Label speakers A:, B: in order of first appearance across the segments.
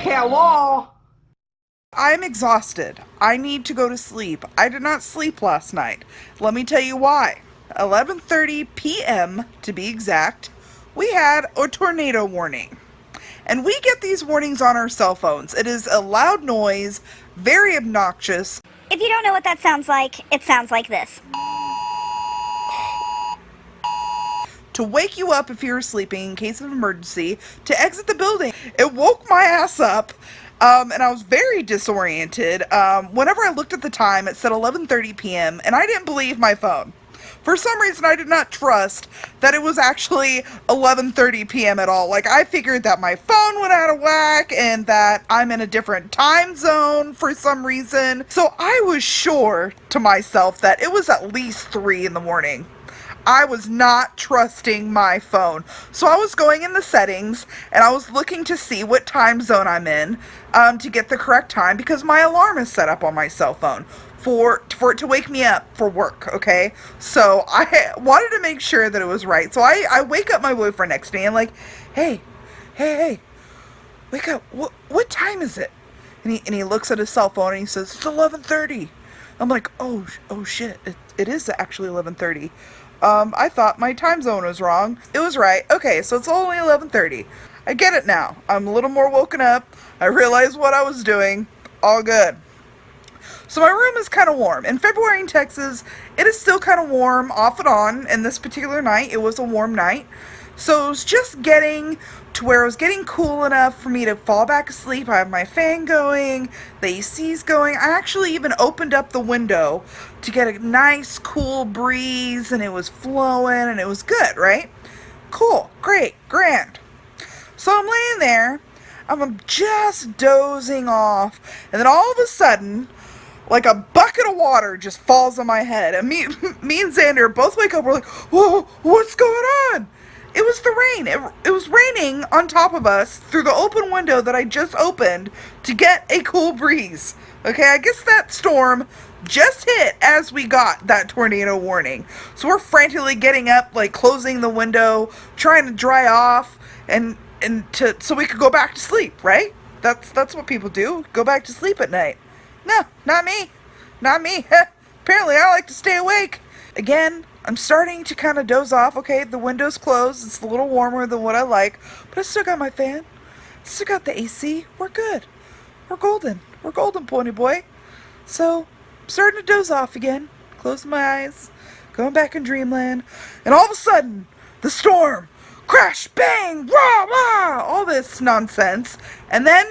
A: Hello?
B: I'm exhausted. I need to go to sleep. I did not sleep last night. Let me tell you why. 11:30 p.m. to be exact, we had a tornado warning. And we get these warnings on our cell phones. It is a loud noise, very obnoxious.
C: If you don't know what that sounds like, it sounds like this.
B: To wake you up if you're sleeping in case of emergency, to exit the building. It woke my ass up, and I was very disoriented. Whenever I looked at the time, it said 11:30 p.m., and I didn't believe my phone. For some reason, I did not trust that it was actually 11:30 p.m. at all. Like, I figured that my phone went out of whack and that I'm in a different time zone for some reason. So I was sure to myself that it was at least 3 in the morning. I was not trusting my phone. So I was going in the settings and I was looking to see what time zone I'm in to get the correct time because my alarm is set up on my cell phone for it to wake me up for work, okay? So I wanted to make sure that it was right. So I wake up my boyfriend next to me and like, hey, wake up. What time is it? And he looks at his cell phone and he says, it's 11:30. I'm like, oh shit, it is actually 11:30. I thought my time zone was wrong. It was right. Okay, so it's only 11:30. I get it now. I'm a little more woken up. I realized what I was doing. All good. So my room is kind of warm. In February in Texas, it is still kind of warm off and on. And this particular night, it was a warm night. So it was just getting to where it was getting cool enough for me to fall back asleep. I have my fan going, the AC's going. I actually even opened up the window to get a nice cool breeze and it was flowing and it was good, right? Cool, great, grand. So I'm laying there, I'm just dozing off, and then all of a sudden, like a bucket of water just falls on my head. And me and Xander both wake up, we're like, whoa, what's going on? It was the rain. It was raining on top of us through the open window that I just opened to get a cool breeze. Okay, I guess that storm just hit as we got that tornado warning. So we're frantically getting up, like closing the window, trying to dry off, and so we could go back to sleep, right? That's what people do. Go back to sleep at night. No, not me. Not me. Apparently I like to stay awake. Again, I'm starting to kind of doze off. Okay, the window's closed. It's a little warmer than what I like. But I still got my fan. Still got the AC. We're good. We're golden. We're golden, pony boy. So, I'm starting to doze off again. Closing my eyes. Going back in dreamland. And all of a sudden, the storm. Crash, bang, rah, rah. All this nonsense. And then,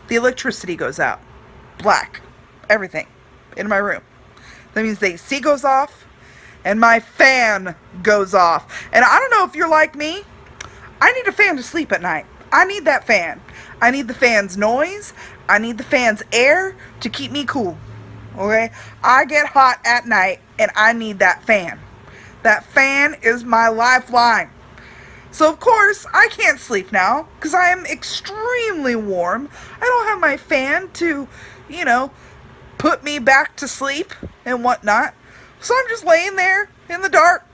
B: the electricity goes out. Black. Everything. In my room. That means the AC goes off. And my fan goes off. And I don't know if you're like me. I need a fan to sleep at night. I need that fan. I need the fan's noise. I need the fan's air to keep me cool. Okay? I get hot at night and I need that fan. That fan is my lifeline. So of course, I can't sleep now because I am extremely warm. I don't have my fan to, put me back to sleep and whatnot. So I'm just laying there in the dark,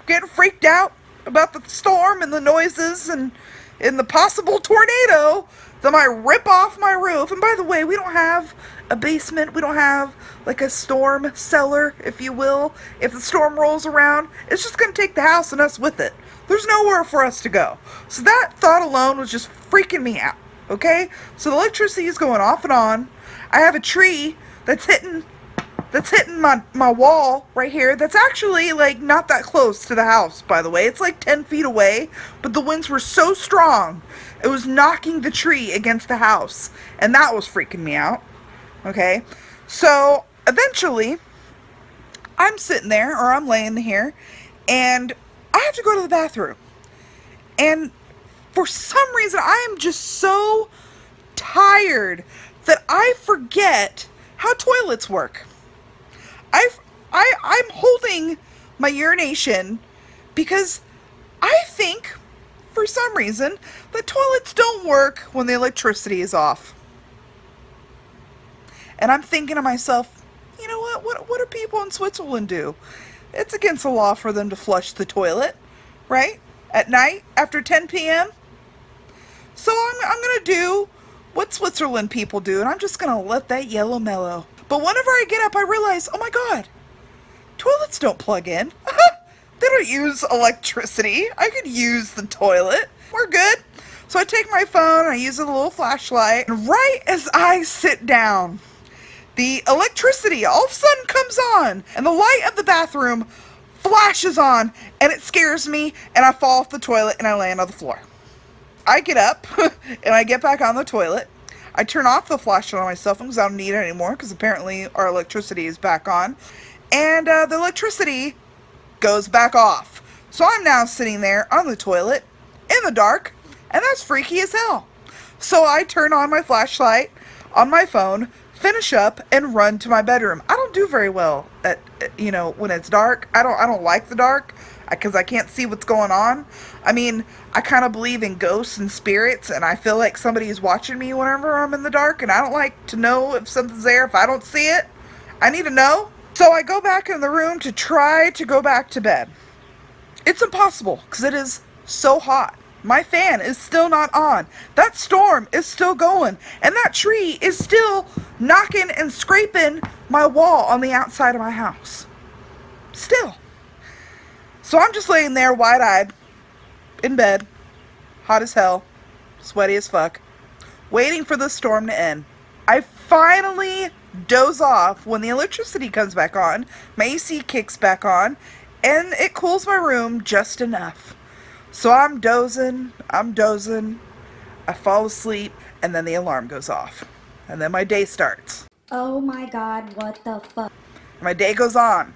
B: getting freaked out about the storm and the noises and the possible tornado that might rip off my roof. And by the way, we don't have a basement. We don't have like a storm cellar, if you will. If the storm rolls around, it's just going to take the house and us with it. There's nowhere for us to go. So that thought alone was just freaking me out. Okay? So the electricity is going off and on. I have a tree that's hitting my wall right here. That's actually like not that close to the house, by the way. It's like 10 feet away, but the winds were so strong it was knocking the tree against the house, and that was freaking me out. Okay, so eventually I'm sitting there, or I'm laying here, and I have to go to the bathroom, and for some reason I am just so tired that I forget how toilets work. I'm holding my urination because I think, for some reason, the toilets don't work when the electricity is off. And I'm thinking to myself, you know what do people in Switzerland do? It's against the law for them to flush the toilet, right? At night, after 10 p.m. So I'm going to do what Switzerland people do, and I'm just gonna let that yellow mellow. But whenever I get up, I realize, oh my god, toilets don't plug in. They don't use electricity. I could use the toilet. We're good. So I take my phone, I use a little flashlight, and right as I sit down, the electricity all of a sudden comes on, and the light of the bathroom flashes on, and it scares me, and I fall off the toilet, and I land on the floor. I get up, and I get back on the toilet. I turn off the flashlight on my cell phone because I don't need it anymore, because apparently our electricity is back on. And the electricity goes back off. So I'm now sitting there on the toilet in the dark, and that's freaky as hell. So I turn on my flashlight on my phone, finish up, and run to my bedroom. I don't do very well at when it's dark. I don't like the dark because I can't see what's going on. I mean, I kind of believe in ghosts and spirits, and I feel like somebody is watching me whenever I'm in the dark, and I don't like to know if something's there. If I don't see it, I need to know. So I go back in the room to try to go back to bed. It's impossible because it is so hot. My fan is still not on. That storm is still going. And that tree is still knocking and scraping my wall on the outside of my house. Still. So I'm just laying there wide-eyed, in bed, hot as hell, sweaty as fuck, waiting for the storm to end. I finally doze off when the electricity comes back on, my AC kicks back on, and it cools my room just enough. So I'm dozing, I fall asleep, and then the alarm goes off. And then my day starts.
A: Oh my god, what the fuck?
B: My day goes on.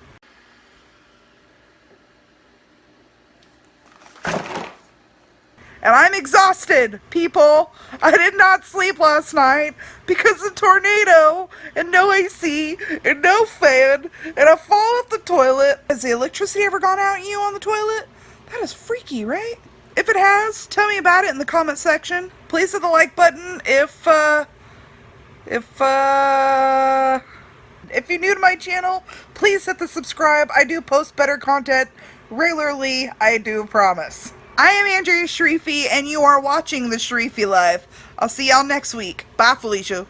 B: And I'm exhausted, people. I did not sleep last night because of tornado and no AC and no fan, and I fall off the toilet. Has the electricity ever gone out you on the toilet? That is freaky, right? If it has, tell me about it in the comment section. Please hit the like button if you're new to my channel, please hit the subscribe. I do post better content regularly, I do promise. I am Andrea Sharifi, and you are watching the Sharifi Live. I'll see y'all next week. Bye, Felicia.